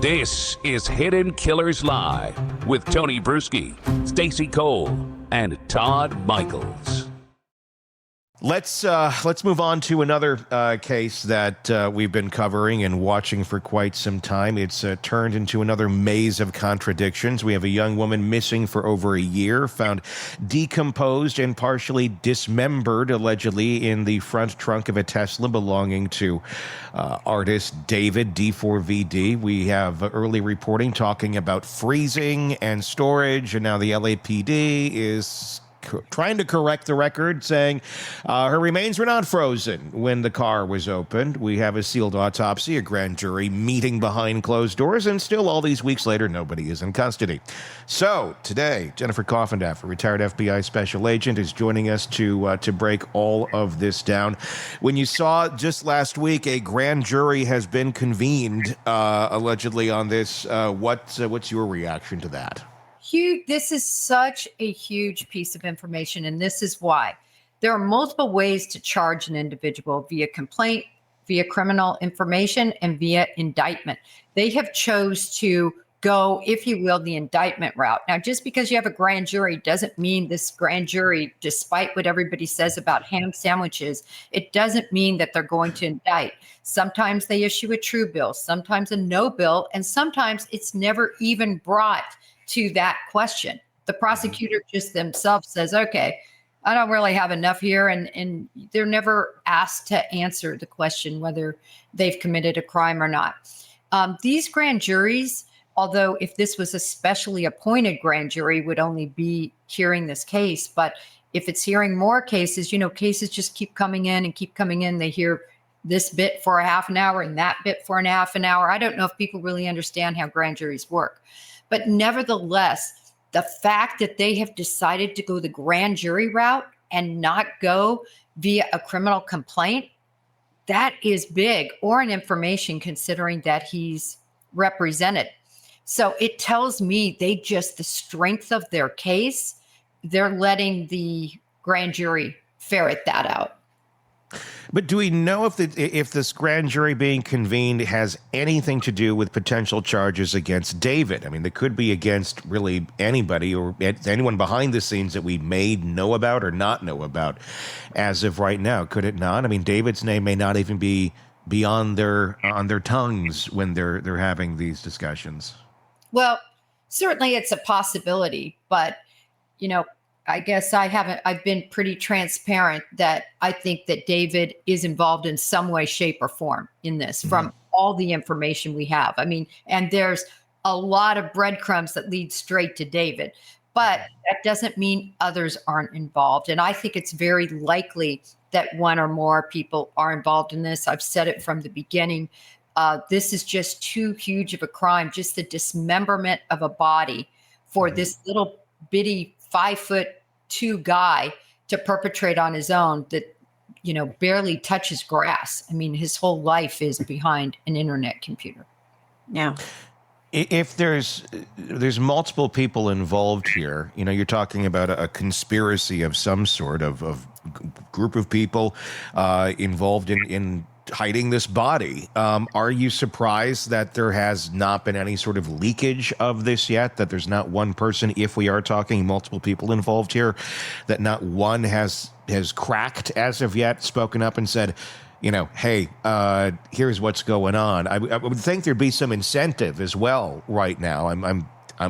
This is Hidden Killers Live with Tony Bruschi, Stacey Cole, and Todd Michaels. Let's move on to another case that we've been covering and watching for quite some time. It's turned into another maze of contradictions. We have a young woman missing for over a year, found decomposed and partially dismembered, allegedly, in the front trunk of a Tesla belonging to artist David, D4VD. We have early reporting talking about freezing and storage, and now the LAPD is trying to correct the record, saying her remains were not frozen when the car was opened. We have a sealed autopsy, a grand jury meeting behind closed doors, and still all these weeks later, nobody is in custody. So today, Jennifer Coffendaff, a retired FBI special agent, is joining us to break all of this down. When you saw just last week a grand jury has been convened, allegedly on this, what's your reaction to that? This is such a huge piece of information, and this is why. There are multiple ways to charge an individual: via complaint, via criminal information, and via indictment. They have chose to go, if you will, the indictment route. Now, just because you have a grand jury doesn't mean this grand jury, despite what everybody says about ham sandwiches, it doesn't mean that they're going to indict. Sometimes they issue a true bill, sometimes a no bill, and sometimes it's never even brought to that question. The prosecutor just themselves says, okay, I don't really have enough here. And they're never asked to answer the question whether they've committed a crime or not. These grand juries, although if this was a specially appointed grand jury, would only be hearing this case. But if it's hearing more cases, cases just keep coming in and keep coming in. They hear this bit for a half an hour and that bit for a half an hour. I don't know if people really understand how grand juries work. But nevertheless, the fact that they have decided to go the grand jury route and not go via a criminal complaint, that is big, or an information, considering that he's represented. So it tells me the strength of their case, they're letting the grand jury ferret that out. But do we know if this grand jury being convened has anything to do with potential charges against David? I mean, they could be against really anybody or anyone behind the scenes that we may know about or not know about as of right now. Could it not? I mean, David's name may not even be on their tongues when they're having these discussions. Well, certainly it's a possibility, but I guess I've been pretty transparent that I think that David is involved in some way, shape, or form in this from all the information we have. I mean, and there's a lot of breadcrumbs that lead straight to David, but that doesn't mean others aren't involved. And I think it's very likely that one or more people are involved in this. I've said it from the beginning. This is just too huge of a crime, just the dismemberment of a body for this little bitty 5'2" guy to perpetrate on his own that, barely touches grass. I mean, his whole life is behind an internet computer. Yeah. If there's multiple people involved here, you're talking about a conspiracy of some sort of group of people involved in hiding this body. Are you surprised that there has not been any sort of leakage of this yet, that there's not one person, if we are talking multiple people involved here, that not one has cracked as of yet, spoken up and said, hey, here's what's going on? I would think there'd be some incentive as well right now. I'm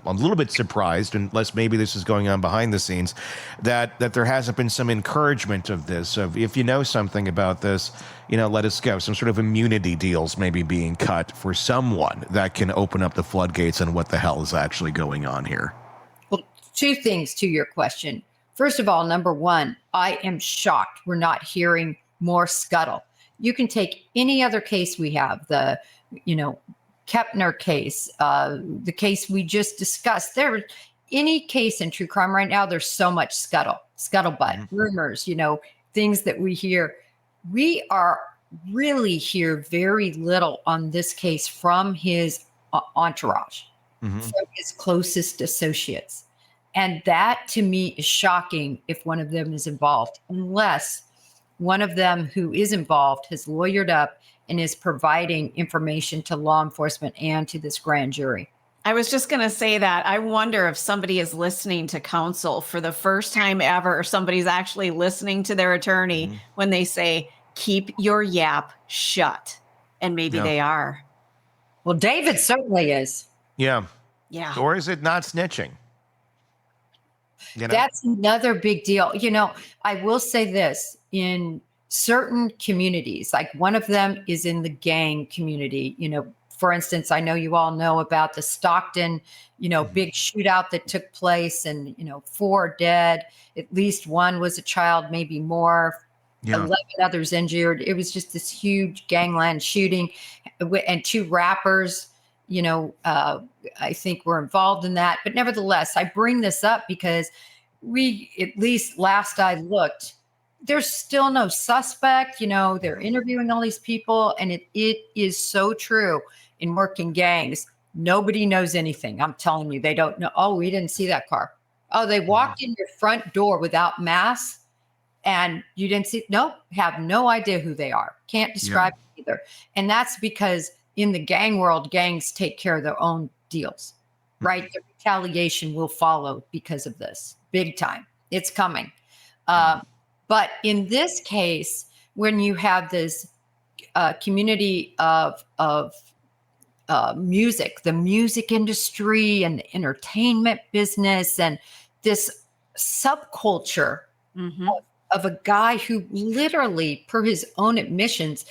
a little bit surprised, unless maybe this is going on behind the scenes, that there hasn't been some encouragement of this, of if you know something about this, let us go. Some sort of immunity deals maybe being cut for someone that can open up the floodgates on what the hell is actually going on here. Well, two things to your question. First of all, number one, I am shocked we're not hearing more scuttle. You can take any other case we have, the, Kepner case, the case we just discussed. Any case in true crime right now, there's so much scuttlebutt, rumors, things that we hear. We are really hear very little on this case from his entourage, from his closest associates. And that to me is shocking if one of them is involved, unless one of them who is involved has lawyered up and is providing information to law enforcement and to this grand jury. I was just going to say that. I wonder if somebody is listening to counsel for the first time ever, or somebody's actually listening to their attorney when they say, keep your yap shut. And maybe they are. Well, David certainly is. Yeah. Yeah. Or is it not snitching? You know? That's another big deal. I will say this, in certain communities, like one of them is in the gang community. For instance, I know you all know about the Stockton, big shootout that took place, and, 4 dead. At least one was a child, maybe more. 11 others injured. It was just this huge gangland shooting, and 2 rappers, I think were involved in that. But nevertheless, I bring this up because at least last I looked, there's still no suspect. They're interviewing all these people, and it is so true. In working gangs, nobody knows anything. I'm telling you, they don't know. Oh, we didn't see that car. Oh, they walked in your front door without masks, and you didn't see. Nope, have no idea who they are. Can't describe it either. And that's because in the gang world, gangs take care of their own deals, right? The retaliation will follow because of this, big time. It's coming. But in this case, when you have this community of music, the music industry and the entertainment business, and this subculture of a guy who literally, per his own admissions,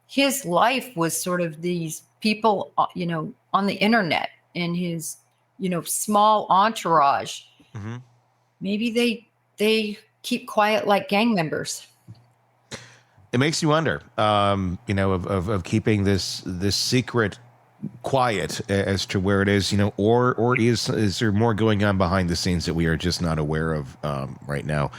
his life was sort of these people, on the internet and his, small entourage. Maybe they keep quiet like gang members. It makes you wonder, of keeping this secret quiet as to where it is, or is there more going on behind the scenes that we are just not aware of right now?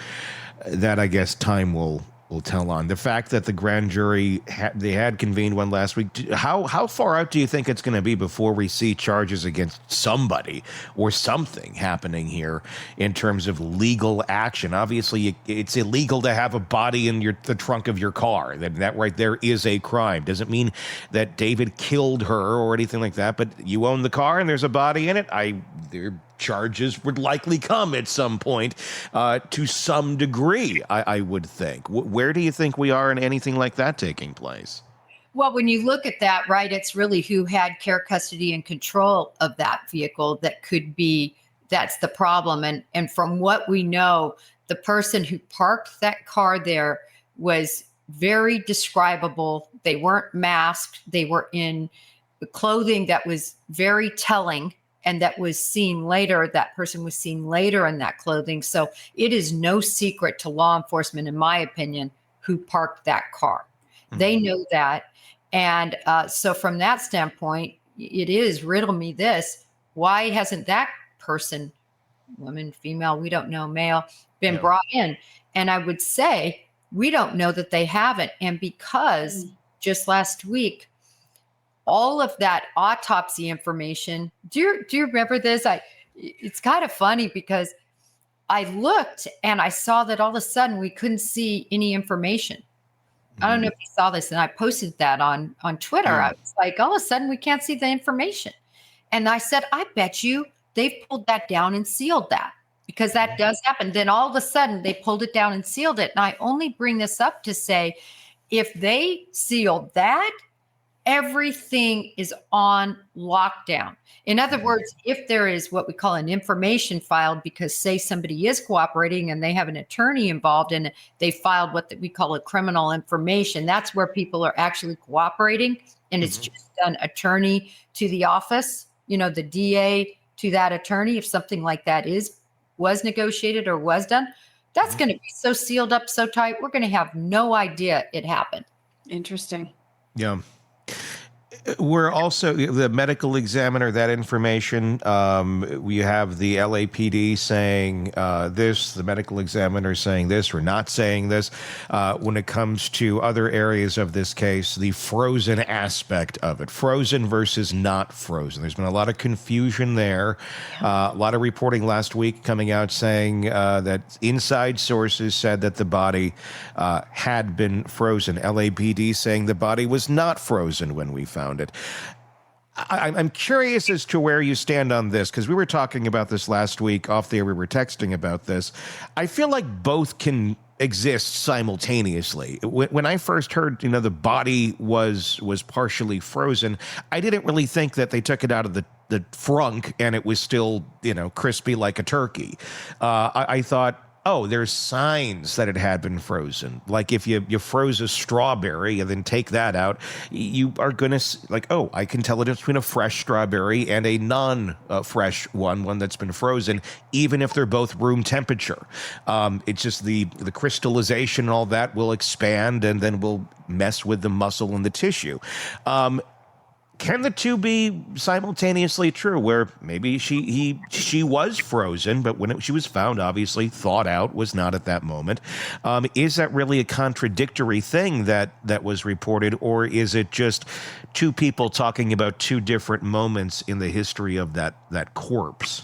That, I guess, time will tell on. The fact that the grand jury they had convened one last week, how far out do you think it's going to be before we see charges against somebody or something happening here in terms of legal action? Obviously, it's illegal to have a body in the trunk of your car. That right there is a crime. Doesn't mean that David killed her or anything like that, but you own the car and there's a body in it. Their charges would likely come at some point to some degree, I would think. Where do you think we are in anything like that taking place? Well, when you look at that, right, it's really who had care, custody, and control of that vehicle that's the problem. And from what we know, the person who parked that car there was very describable. They weren't masked. They were in clothing that was very telling, and that was seen later. That person was seen later in that clothing. So it is no secret to law enforcement, in my opinion, who parked that car. They know that. And so from that standpoint, it is riddle me this. Why hasn't that person, woman, female, we don't know, male, been brought in? And I would say we don't know that they haven't. And because just last week, all of that autopsy information. Do you remember this? It's kind of funny because I looked and I saw that all of a sudden we couldn't see any information. I don't know if you saw this, and I posted that on Twitter. I was like, all of a sudden we can't see the information. And I said, I bet you they've pulled that down and sealed that, because that does happen. Then all of a sudden they pulled it down and sealed it. And I only bring this up to say, if they sealed that, everything is on lockdown. In other words, if there is what we call an information filed, because say somebody is cooperating and they have an attorney involved and they filed what we call a criminal information, that's where people are actually cooperating. And it's just done attorney to the office, the DA to that attorney. If something like that was negotiated or was done, that's going to be so sealed up, so tight, we're going to have no idea it happened. Interesting. Yeah. We're also the medical examiner, that information. We have the LAPD saying this, the medical examiner saying this or not saying this. When it comes to other areas of this case, the frozen aspect of it, frozen versus not frozen. There's been a lot of confusion there. A lot of reporting last week coming out saying that inside sources said that the body had been frozen. LAPD saying the body was not frozen when we found it. I'm curious as to where you stand on this, because we were talking about this last week off the air. We were texting about this. I feel like both can exist simultaneously. When I first heard, the body was partially frozen, I didn't really think that they took it out of the frunk and it was still, crispy like a turkey. I thought, oh, there's signs that it had been frozen. Like if you froze a strawberry and then take that out, you are going to I can tell the difference between a fresh strawberry and a non-fresh one that's been frozen, even if they're both room temperature. It's just the crystallization and all that will expand and then will mess with the muscle and the tissue. Can the two be simultaneously true, where maybe she was frozen, but when she was found, obviously thawed out, was not at that moment? Is that really a contradictory thing that was reported, or is it just two people talking about two different moments in the history of that corpse?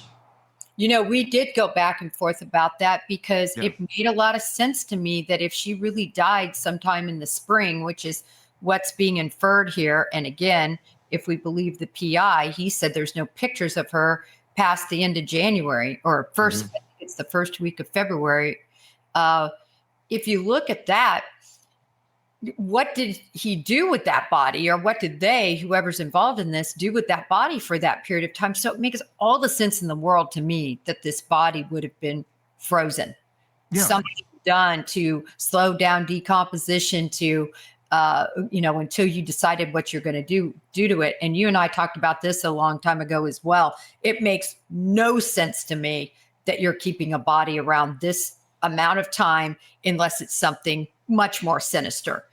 We did go back and forth about that because it made a lot of sense to me that if she really died sometime in the spring, which is what's being inferred here, and again, if we believe the PI, he said there's no pictures of her past the end of January or first, I think it's the first week of February. If you look at that, what did he do with that body, or what did they, whoever's involved in this, do with that body for that period of time? So it makes all the sense in the world to me that this body would have been frozen. Yeah. Something done to slow down decomposition, to until you decided what you're going to do to it. And you and I talked about this a long time ago as well. It makes no sense to me that you're keeping a body around this amount of time, unless it's something much more sinister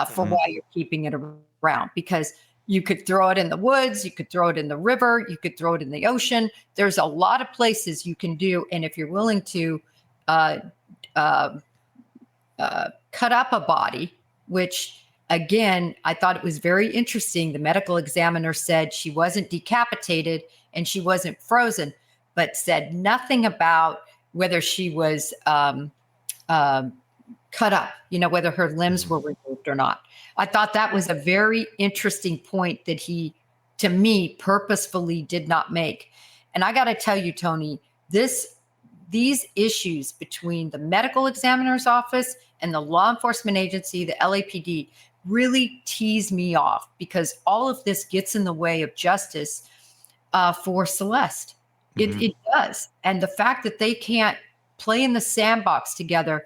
for why you're keeping it around. Because you could throw it in the woods, you could throw it in the river, you could throw it in the ocean. There's a lot of places you can do. And if you're willing to cut up a body, which again, I thought it was very interesting. The medical examiner said she wasn't decapitated and she wasn't frozen, but said nothing about whether she was cut up, whether her limbs were removed or not. I thought that was a very interesting point that he, to me, purposefully did not make. And I got to tell you, Tony, these issues between the medical examiner's office and the law enforcement agency, the LAPD, really tease me off, because all of this gets in the way of justice for Celeste. It does. And the fact that they can't play in the sandbox together,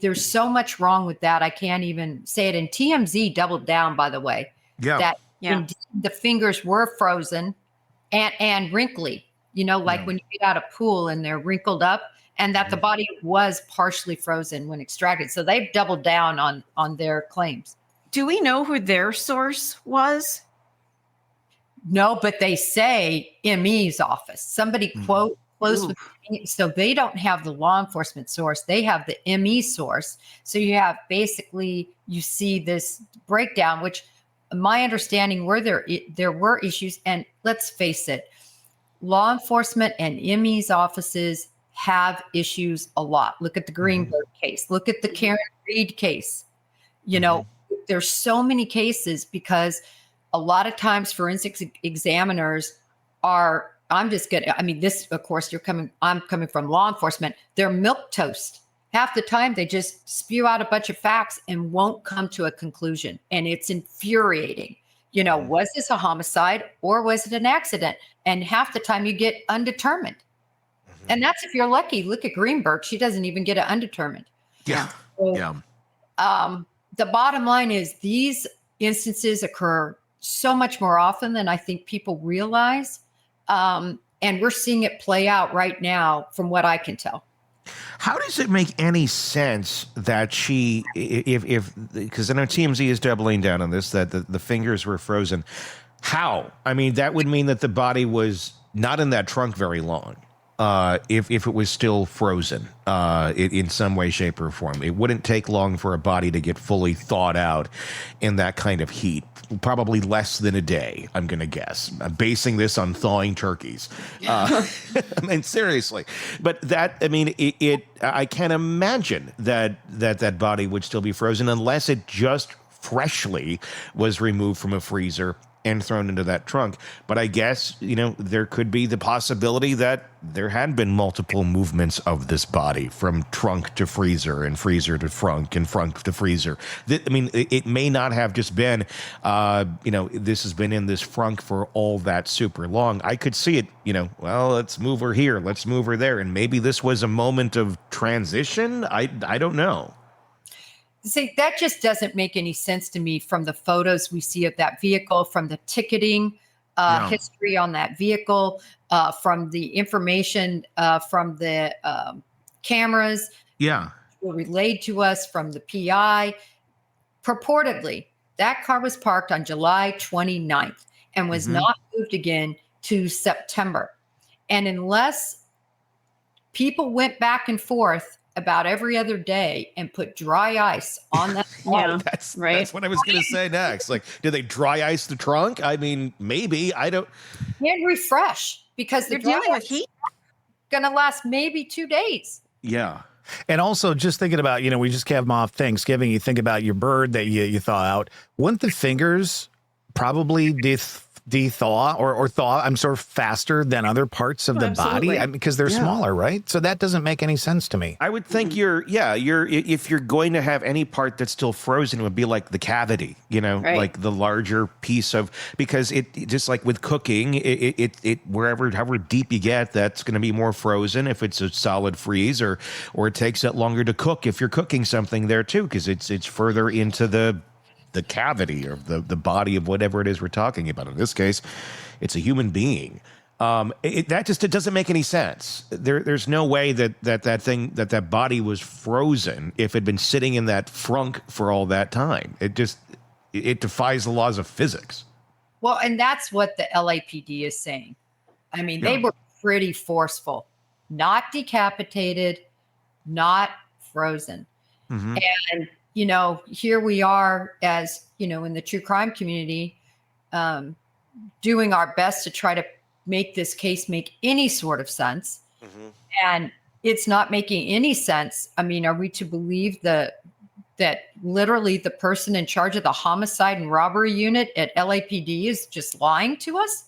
there's so much wrong with that. I can't even say it. And TMZ doubled down, by the way, that the fingers were frozen and wrinkly, when you get out of pool and they're wrinkled up, and that the body was partially frozen when extracted. So they've doubled down on their claims. Do we know who their source was? No, but they say ME's office. Somebody quote close with me. So they don't have the law enforcement source. They have the ME source. So you have basically, you see this breakdown, which my understanding were there were issues. And let's face it, law enforcement and ME's offices have issues a lot. Look at the Greenberg case. Look at the Karen Reed case. There's so many cases, because a lot of times forensic examiners are, this, of course, I'm coming from law enforcement. They're milquetoast. Half the time they just spew out a bunch of facts and won't come to a conclusion. And it's infuriating. Was this a homicide or was it an accident? And half the time you get undetermined. And that's if you're lucky. Look at Greenberg. She doesn't even get it undetermined. Yeah. So, the bottom line is these instances occur so much more often than I think people realize. And we're seeing it play out right now from what I can tell. How does it make any sense that because I know TMZ is doubling down on this, that the fingers were frozen. How? I mean, that would mean that the body was not in that trunk very long. If it was still frozen in some way, shape, or form, it wouldn't take long for a body to get fully thawed out in that kind of heat. Probably less than a day, I'm going to guess. I'm basing this on thawing turkeys. I mean, seriously. But that, I mean, I can't imagine that body would still be frozen unless it just freshly was removed from a freezer and thrown into that trunk. But I guess, there could be the possibility that there had been multiple movements of this body from trunk to freezer and freezer to frunk and frunk to freezer. I mean, it may not have just been, this has been in this frunk for all that super long. I could see it, well, let's move her here, let's move her there. And maybe this was a moment of transition. I don't know. See, that just doesn't make any sense to me from the photos we see of that vehicle, from the ticketing history on that vehicle, from the information from the cameras. Yeah. Were relayed to us from the PI. Purportedly, that car was parked on July 29th and was not moved again to September. And unless people went back and forth about every other day and put dry ice on that. That's what I was going to say next. Like, did they dry ice the trunk? I mean, maybe. I don't. And refresh, because you're dealing with heat. Going to last maybe 2 days. Yeah. And also just thinking about, we just came off Thanksgiving. You think about your bird that you thaw out. Wouldn't the fingers probably de-thaw or thaw, I'm sort of faster than other parts of the body? I mean, because they're smaller, right? So that doesn't make any sense to me. I would think if you're going to have any part that's still frozen, it would be like the cavity, like the larger piece of, because it just like with cooking, it however deep you get, that's going to be more frozen if it's a solid freeze, or it takes it longer to cook if you're cooking something there too, because it's further into the cavity or the body of whatever it is we're talking about. In this case, it's a human being. It doesn't make any sense. There's no way that body was frozen if it had been sitting in that frunk for all that time. It defies the laws of physics. Well, and that's what the LAPD is saying. I mean, they were pretty forceful, not decapitated, not frozen. Mm-hmm. And here we are as, in the true crime community, doing our best to try to make this case make any sort of sense. Mm-hmm. And it's not making any sense. I mean, are we to believe that literally the person in charge of the homicide and robbery unit at LAPD is just lying to us?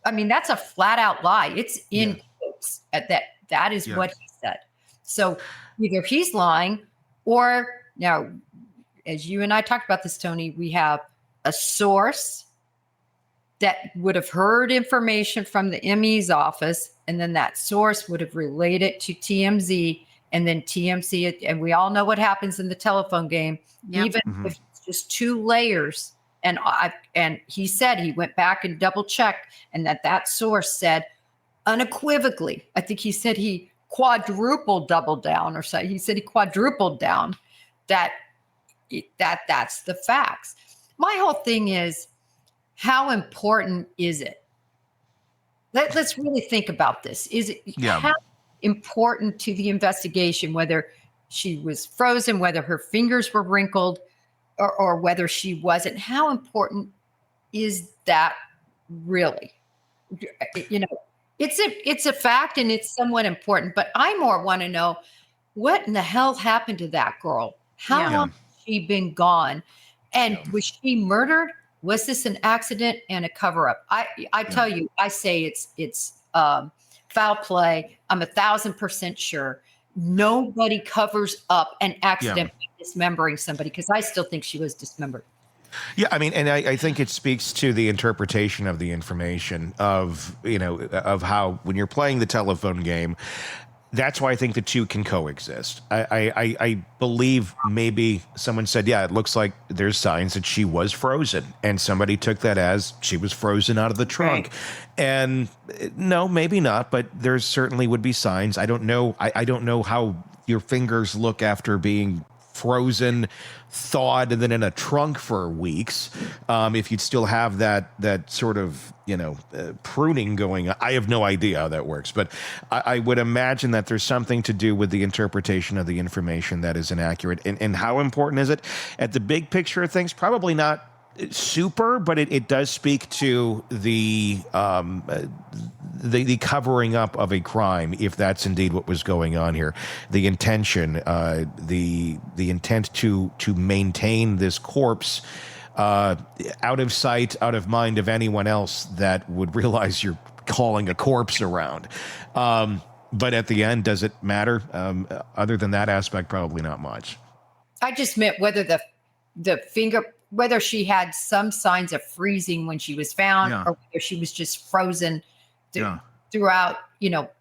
I mean, that's a flat out lie. It's in quotes at that. That is what he said. So either he's lying, or now, as you and I talked about this, Tony, we have a source that would have heard information from the ME's office, and then that source would have relayed it to TMZ, and then TMZ, and we all know what happens in the telephone game, even if it's just 2 layers. And he said he went back and double checked, and that source said unequivocally, I think he said he quadrupled doubled down, or so he said he quadrupled down that's the facts. My whole thing is, how important is it? Let's really think about this. Is it how important to the investigation, whether she was frozen, whether her fingers were wrinkled, or whether she wasn't? How important is that really? It's a fact, and it's somewhat important, but I more want to know, what in the hell happened to that girl? How long has she been gone? And was she murdered? Was this an accident and a cover-up? I tell you, I say it's foul play. I'm 1,000% sure. Nobody covers up an accident by dismembering somebody, because I still think she was dismembered. Yeah, I mean, and I think it speaks to the interpretation of the information of how, when you're playing the telephone game, that's why I think the two can coexist. I believe maybe someone said, it looks like there's signs that she was frozen, and somebody took that as she was frozen out of the trunk. Right. And no, maybe not, but there certainly would be signs. I don't know. I don't know how your fingers look after being frozen, thawed, and then in a trunk for weeks, if you'd still have that sort of, pruning going on. I have no idea how that works, but I would imagine that there's something to do with the interpretation of the information that is inaccurate. And how important is it? At the big picture of things, probably not super, but it does speak to the covering up of a crime, if that's indeed what was going on here. The intention, the intent to maintain this corpse out of sight, out of mind of anyone else that would realize you're calling a corpse around. But at the end, does it matter? Other than that aspect, probably not much. I just meant whether the finger, whether she had some signs of freezing when she was found, or whether she was just frozen throughout,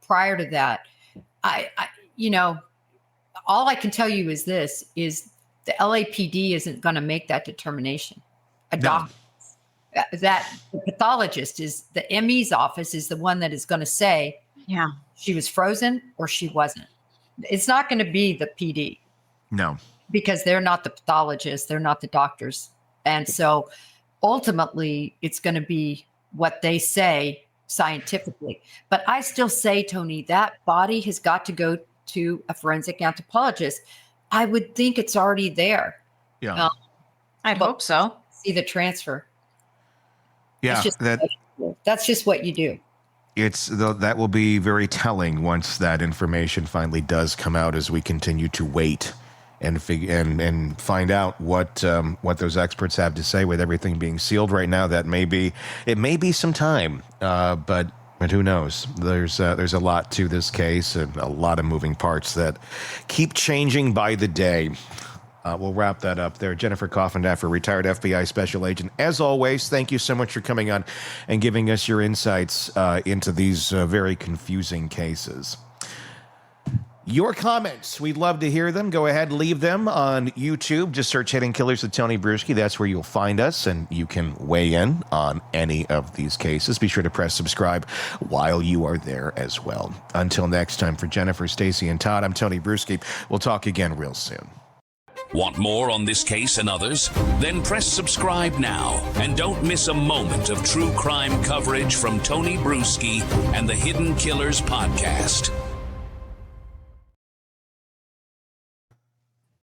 prior to that. I all I can tell you is this, is the LAPD isn't going to make that determination. A doctor, that the pathologist is, the ME's office is the one that is going to say, she was frozen or she wasn't. It's not going to be the PD. No. Because they're not the pathologists, they're not the doctors. And so ultimately it's going to be what they say scientifically. But I still say, Tony, that body has got to go to a forensic anthropologist. I would think it's already there. Yeah. I'd hope so. See the transfer. Yeah. That's just what you do. That will be very telling once that information finally does come out, as we continue to wait and find out what those experts have to say. With everything being sealed right now, it may be some time, but who knows? There's a lot to this case and a lot of moving parts that keep changing by the day. We'll wrap that up there. Jennifer Coffindaffer, retired FBI special agent. As always, thank you so much for coming on and giving us your insights into these very confusing cases. Your comments, we'd love to hear them. Go ahead, leave them on YouTube. Just search Hidden Killers with Tony Bruschi. That's where you'll find us, and you can weigh in on any of these cases. Be sure to press subscribe while you are there as well. Until next time, for Jennifer, Stacy, and Todd, I'm Tony Bruschi. We'll talk again real soon. Want more on this case and others? Then press subscribe now and don't miss a moment of true crime coverage from Tony Bruschi and the Hidden Killers podcast.